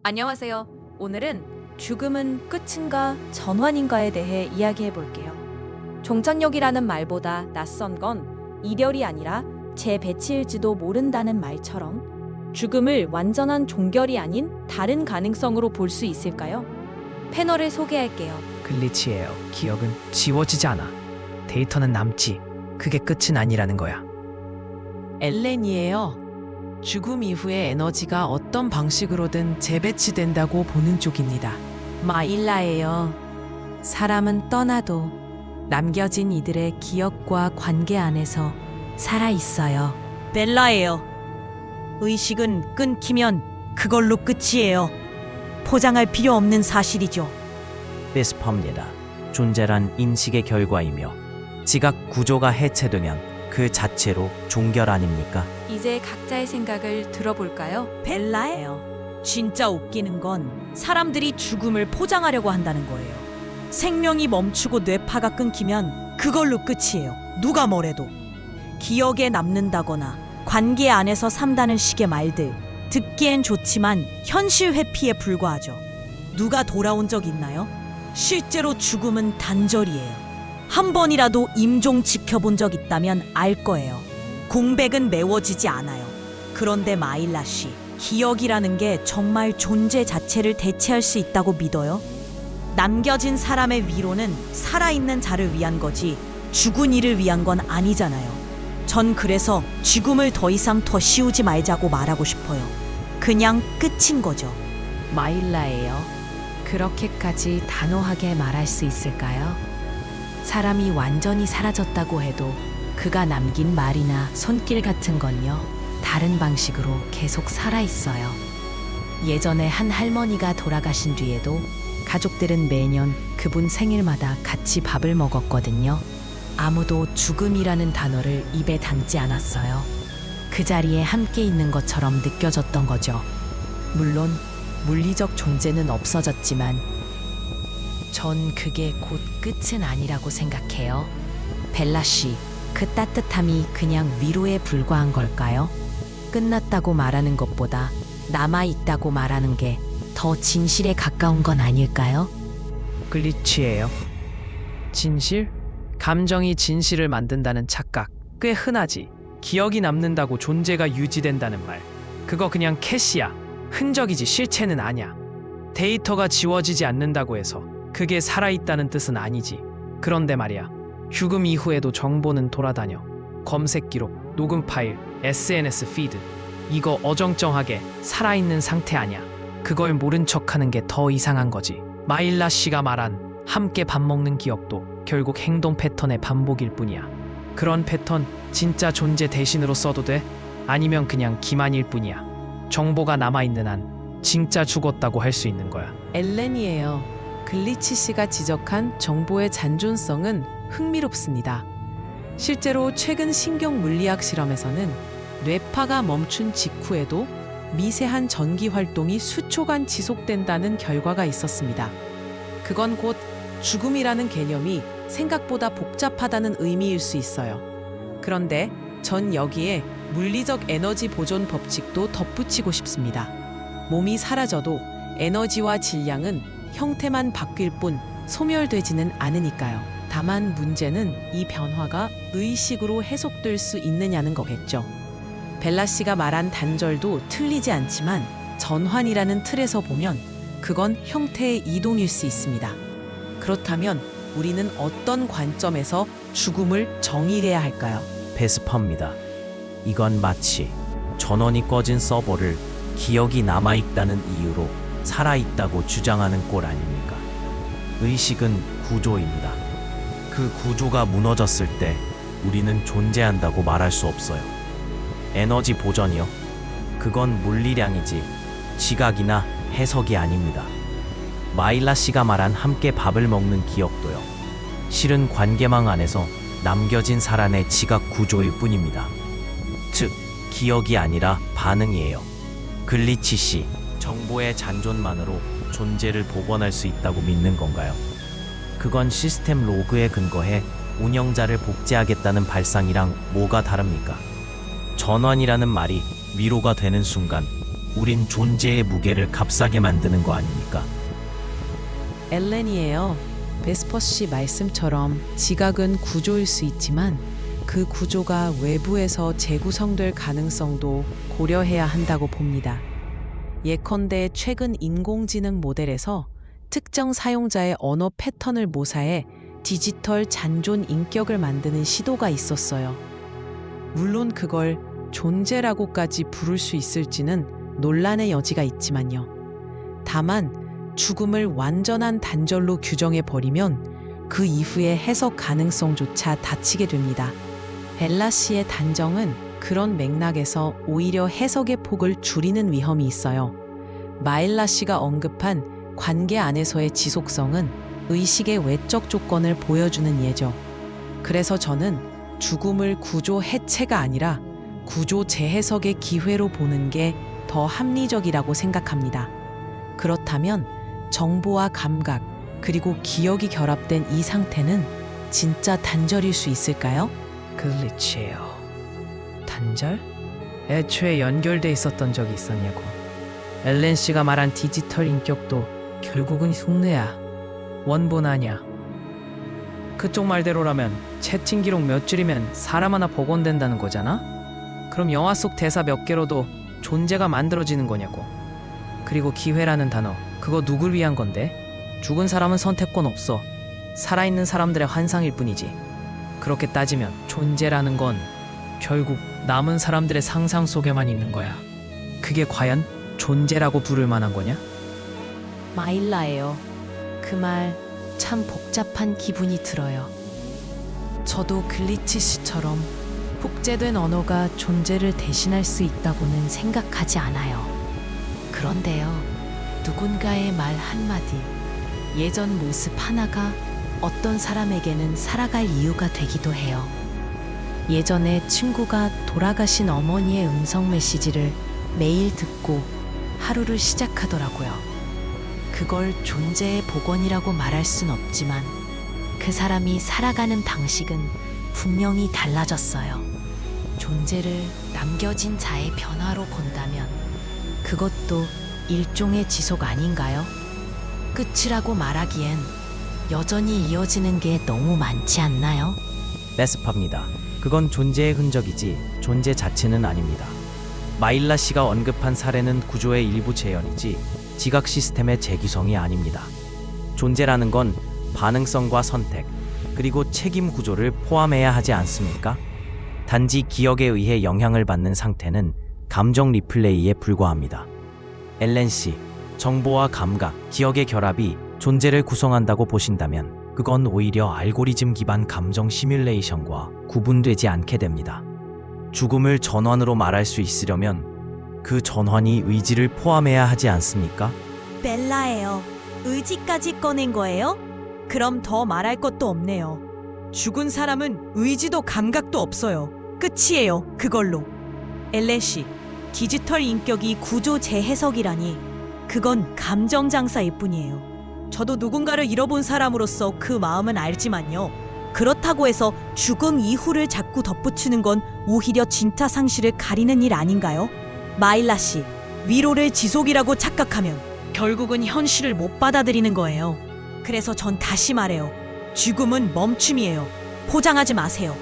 안녕하세요. 오늘은 죽음은 끝인가 전환인가에 대해 이야기해 볼게요. 종착역이라는 말보다 낯선 건 이별이 아니라 재배치일지도 모른다는 말처럼 죽음을 완전한 종결이 아닌 다른 가능성으로 볼 수 있을까요? 패널을 소개할게요. 글리치예요. 기억은 지워지지 않아. 데이터는 남지. 그게 끝은 아니라는 거야. 엘렌이에요. 죽음 이후의 에너지가 어떤 방식으로든 재배치된다고 보는 쪽입니다. 마일라예요. 사람은 떠나도 남겨진 이들의 기억과 관계 안에서 살아있어요. 벨라예요. 의식은 끊기면 그걸로 끝이에요. 포장할 필요 없는 사실이죠. 베스퍼입니다. 존재란 인식의 결과이며 지각 구조가 해체되면 그 자체로 종결 아닙니까? 이제 각자의 생각을 들어볼까요? 벨라예요. 진짜 웃기는 건 사람들이 죽음을 포장하려고 한다는 거예요. 생명이 멈추고 뇌파가 끊기면 그걸로 끝이에요. 누가 뭐래도. 기억에 남는다거나 관계 안에서 산다는 식의 말들. 듣기엔 좋지만 현실 회피에 불과하죠. 누가 돌아온 적 있나요? 실제로 죽음은 단절이에요. 한 번이라도 임종 지켜본 적 있다면 알 거예요. 공백은 메워지지 않아요. 그런데 마일라 씨, 기억이라는 게 정말 존재 자체를 대체할 수 있다고 믿어요? 남겨진 사람의 위로는 살아있는 자를 위한 거지 죽은 이를 위한 건 아니잖아요. 전 그래서 죽음을 더 이상 더 씌우지 말자고 말하고 싶어요. 그냥 끝인 거죠. 마일라예요. 그렇게까지 단호하게 말할 수 있을까요? 사람이 완전히 사라졌다고 해도 그가 남긴 말이나 손길 같은 건요, 다른 방식으로 계속 살아있어요. 예전에 한 할머니가 돌아가신 뒤에도 가족들은 매년 그분 생일마다 같이 밥을 먹었거든요. 아무도 죽음이라는 단어를 입에 담지 않았어요. 그 자리에 함께 있는 것처럼 느껴졌던 거죠. 물론 물리적 존재는 없어졌지만 전 그게 곧 끝은 아니라고 생각해요. 벨라 씨, 그 따뜻함이 그냥 위로에 불과한 걸까요? 끝났다고 말하는 것보다 남아있다고 말하는 게 더 진실에 가까운 건 아닐까요? 글리치예요. 진실? 감정이 진실을 만든다는 착각. 꽤 흔하지. 기억이 남는다고 존재가 유지된다는 말. 그거 그냥 캐시야. 흔적이지 실체는 아냐. 데이터가 지워지지 않는다고 해서 그게 살아있다는 뜻은 아니지. 그런데 말이야. 죽음 이후에도 정보는 돌아다녀. 검색 기록, 녹음 파일, SNS 피드. 이거 어정쩡하게 살아있는 상태 아냐. 그걸 모른 척하는 게 더 이상한 거지. 마일라 씨가 말한 함께 밥 먹는 기억도 결국 행동 패턴의 반복일 뿐이야. 그런 패턴 진짜 존재 대신으로 써도 돼? 아니면 그냥 기만일 뿐이야. 정보가 남아있는 한 진짜 죽었다고 할 수 있는 거야. 엘렌이에요. 글리치 씨가 지적한 정보의 잔존성은 흥미롭습니다. 실제로 최근 신경 물리학 실험에서는 뇌파가 멈춘 직후에도 미세한 전기 활동이 수초간 지속된다는 결과가 있었습니다. 그건 곧 죽음이라는 개념이 생각보다 복잡하다는 의미일 수 있어요. 그런데 전 여기에 물리적 에너지 보존 법칙도 덧붙이고 싶습니다. 몸이 사라져도 에너지와 질량은 형태만 바뀔 뿐 소멸되지는 않으니까요. 다만 문제는 이 변화가 의식으로 해석될 수 있느냐는 거겠죠. 벨라 씨가 말한 단절도 틀리지 않지만 전환이라는 틀에서 보면 그건 형태의 이동일 수 있습니다. 그렇다면 우리는 어떤 관점에서 죽음을 정의해야 할까요? 베스퍼입니다. 이건 마치 전원이 꺼진 서버를 기억이 남아있다는 이유로 살아있다고 주장하는 꼴 아닙니까? 의식은 구조입니다. 그 구조가 무너졌을 때 우리는 존재한다고 말할 수 없어요. 에너지 보전이요? 그건 물리량이지 지각이나 해석이 아닙니다. 마일라 씨가 말한 함께 밥을 먹는 기억도요. 실은 관계망 안에서 남겨진 사람의 지각 구조일 뿐입니다. 즉, 기억이 아니라 반응이에요. 글리치 씨, 정보의 잔존만으로 존재를 복원할 수 있다고 믿는 건가요? 그건 시스템 로그에 근거해 운영자를 복제하겠다는 발상이랑 뭐가 다릅니까? 전환이라는 말이 위로가 되는 순간 우린 존재의 무게를 값싸게 만드는 거 아닙니까? 엘렌이에요. 베스퍼 씨 말씀처럼 지각은 구조일 수 있지만 그 구조가 외부에서 재구성될 가능성도 고려해야 한다고 봅니다. 예컨대 최근 인공지능 모델에서 특정 사용자의 언어 패턴을 모사해 디지털 잔존 인격을 만드는 시도가 있었어요. 물론 그걸 존재라고까지 부를 수 있을지는 논란의 여지가 있지만요. 다만 죽음을 완전한 단절로 규정해 버리면 그 이후의 해석 가능성조차 닫히게 됩니다. 벨라 씨의 단정은 그런 맥락에서 오히려 해석의 폭을 줄이는 위험이 있어요. 마일라 씨가 언급한 관계 안에서의 지속성은 의식의 외적 조건을 보여주는 예죠. 그래서 저는 죽음을 구조 해체가 아니라 구조 재해석의 기회로 보는 게 더 합리적이라고 생각합니다. 그렇다면 정보와 감각, 그리고 기억이 결합된 이 상태는 진짜 단절일 수 있을까요? 글리치예요. 단절? 애초에 연결돼 있었던 적이 있었냐고. 엘렌 씨가 말한 디지털 인격도 결국은 흉내야. 원본 아냐. 그쪽 말대로라면 채팅 기록 몇 줄이면 사람 하나 복원된다는 거잖아? 그럼 영화 속 대사 몇 개로도 존재가 만들어지는 거냐고. 그리고 기회라는 단어, 그거 누굴 위한 건데? 죽은 사람은 선택권 없어. 살아있는 사람들의 환상일 뿐이지. 그렇게 따지면 존재라는 건 결국 남은 사람들의 상상 속에만 있는 거야. 그게 과연 존재라고 부를 만한 거냐? 마일라예요. 그 말 참 복잡한 기분이 들어요. 저도 글리치 씨처럼 복제된 언어가 존재를 대신할 수 있다고는 생각하지 않아요. 그런데요, 누군가의 말 한마디, 예전 모습 하나가 어떤 사람에게는 살아갈 이유가 되기도 해요. 예전에 친구가 돌아가신 어머니의 음성 메시지를 매일 듣고 하루를 시작하더라고요. 그걸 존재의 복원이라고 말할 순 없지만 그 사람이 살아가는 방식은 분명히 달라졌어요. 존재를 남겨진 자의 변화로 본다면 그것도 일종의 지속 아닌가요? 끝이라고 말하기엔 여전히 이어지는 게 너무 많지 않나요? 베스파입니다. 그건 존재의 흔적이지 존재 자체는 아닙니다. 마일라 씨가 언급한 사례는 구조의 일부 재현이지 지각 시스템의 재구성이 아닙니다. 존재라는 건 반응성과 선택, 그리고 책임 구조를 포함해야 하지 않습니까? 단지 기억에 의해 영향을 받는 상태는 감정 리플레이에 불과합니다. 엘렌 씨, 정보와 감각, 기억의 결합이 존재를 구성한다고 보신다면 그건 오히려 알고리즘 기반 감정 시뮬레이션과 구분되지 않게 됩니다. 죽음을 전환으로 말할 수 있으려면 그 전환이 의지를 포함해야 하지 않습니까? 벨라예요. 의지까지 꺼낸 거예요? 그럼 더 말할 것도 없네요. 죽은 사람은 의지도 감각도 없어요. 끝이에요. 그걸로. 엘렌 씨, 디지털 인격이 구조 재해석이라니 그건 감정 장사일 뿐이에요. 저도 누군가를 잃어본 사람으로서 그 마음은 알지만요. 그렇다고 해서 죽음 이후를 자꾸 덧붙이는 건 오히려 진짜 상실을 가리는 일 아닌가요? 마일라 씨, 위로를 지속이라고 착각하면 결국은 현실을 못 받아들이는 거예요. 그래서 전 다시 말해요. 죽음은 멈춤이에요. 포장하지 마세요.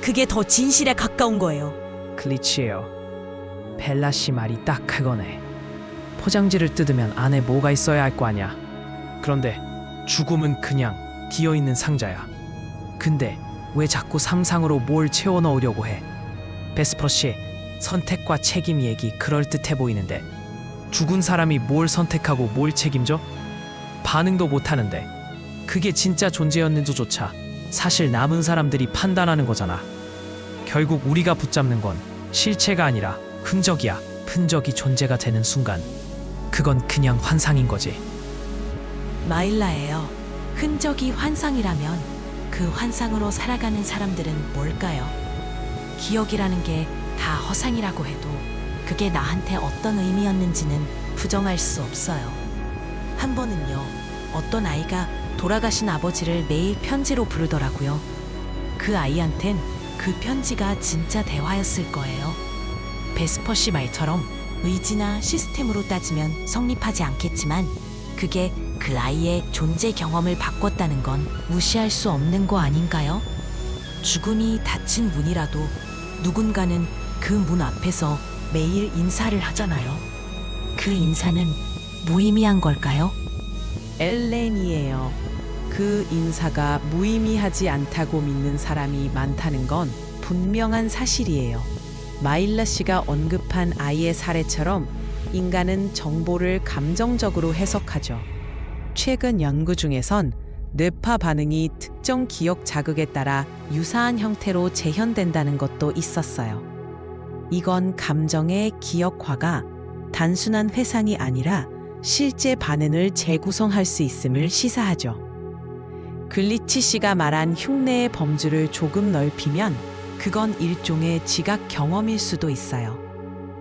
그게 더 진실에 가까운 거예요. 글리치예요. 벨라 씨 말이 딱 그거네. 포장지를 뜯으면 안에 뭐가 있어야 할 거 아냐. 그런데 죽음은 그냥 비어있는 상자야. 근데 왜 자꾸 상상으로 뭘 채워 넣으려고 해? 베스퍼 씨, 선택과 책임 얘기 그럴듯해 보이는데 죽은 사람이 뭘 선택하고 뭘 책임져? 반응도 못하는데 그게 진짜 존재였는지조차 사실 남은 사람들이 판단하는 거잖아. 결국 우리가 붙잡는 건 실체가 아니라 흔적이야. 흔적이 존재가 되는 순간 그건 그냥 환상인 거지. 마일라예요. 흔적이 환상이라면 그 환상으로 살아가는 사람들은 뭘까요? 기억이라는 게 다 허상이라고 해도 그게 나한테 어떤 의미였는지는 부정할 수 없어요. 한 번은요, 어떤 아이가 돌아가신 아버지를 매일 편지로 부르더라고요. 그 아이한텐 그 편지가 진짜 대화였을 거예요. 베스퍼 씨 말처럼 의지나 시스템으로 따지면 성립하지 않겠지만 그게 그 아이의 존재 경험을 바꿨다는 건 무시할 수 없는 거 아닌가요? 죽음이 닫힌 문이라도 누군가는 그 문 앞에서 매일 인사를 하잖아요. 그 인사는 무의미한 걸까요? 엘렌이에요. 그 인사가 무의미하지 않다고 믿는 사람이 많다는 건 분명한 사실이에요. 마일라 씨가 언급한 아이의 사례처럼 인간은 정보를 감정적으로 해석하죠. 최근 연구 중에선 뇌파 반응이 특정 기억 자극에 따라 유사한 형태로 재현된다는 것도 있었어요. 이건 감정의 기억화가 단순한 회상이 아니라 실제 반응을 재구성할 수 있음을 시사하죠. 글리치 씨가 말한 흉내의 범주를 조금 넓히면 그건 일종의 지각 경험일 수도 있어요.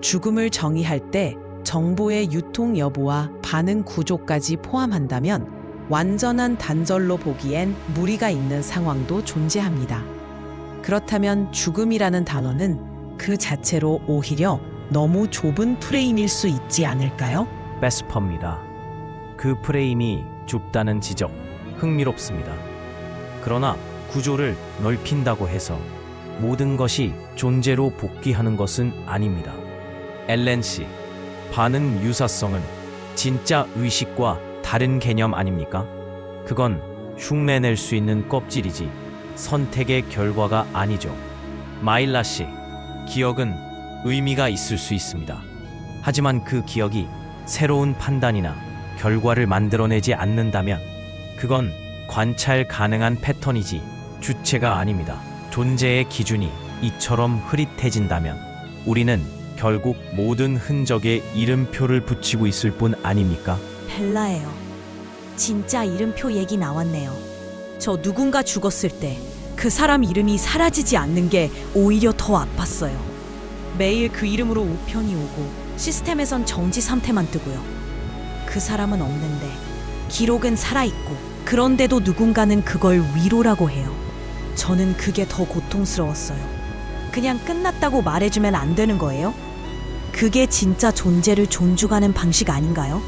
죽음을 정의할 때 정보의 유통 여부와 반응 구조까지 포함한다면 완전한 단절로 보기엔 무리가 있는 상황도 존재합니다. 그렇다면 죽음이라는 단어는 그 자체로 오히려 너무 좁은 프레임일 수 있지 않을까요? 베스퍼입니다. 그 프레임이 좁다는 지적 흥미롭습니다. 그러나 구조를 넓힌다고 해서 모든 것이 존재로 복귀하는 것은 아닙니다. 엘렌 씨, 반응 유사성은 진짜 의식과 다른 개념 아닙니까? 그건 흉내낼 수 있는 껍질이지 선택의 결과가 아니죠. 마일라 씨, 기억은 의미가 있을 수 있습니다. 하지만 그 기억이 새로운 판단이나 결과를 만들어내지 않는다면 그건 관찰 가능한 패턴이지 주체가 아닙니다. 존재의 기준이 이처럼 흐릿해진다면 우리는 결국 모든 흔적에 이름표를 붙이고 있을 뿐 아닙니까? 벨라예요. 진짜 이름표 얘기 나왔네요. 저 누군가 죽었을 때 그 사람 이름이 사라지지 않는 게 오히려 더 아팠어요. 매일 그 이름으로 우편이 오고 시스템에선 정지 상태만 뜨고요. 그 사람은 없는데 기록은 살아있고 그런데도 누군가는 그걸 위로라고 해요. 저는 그게 더 고통스러웠어요. 그냥 끝났다고 말해주면 안 되는 거예요? 그게 진짜 존재를 존중하는 방식 아닌가요?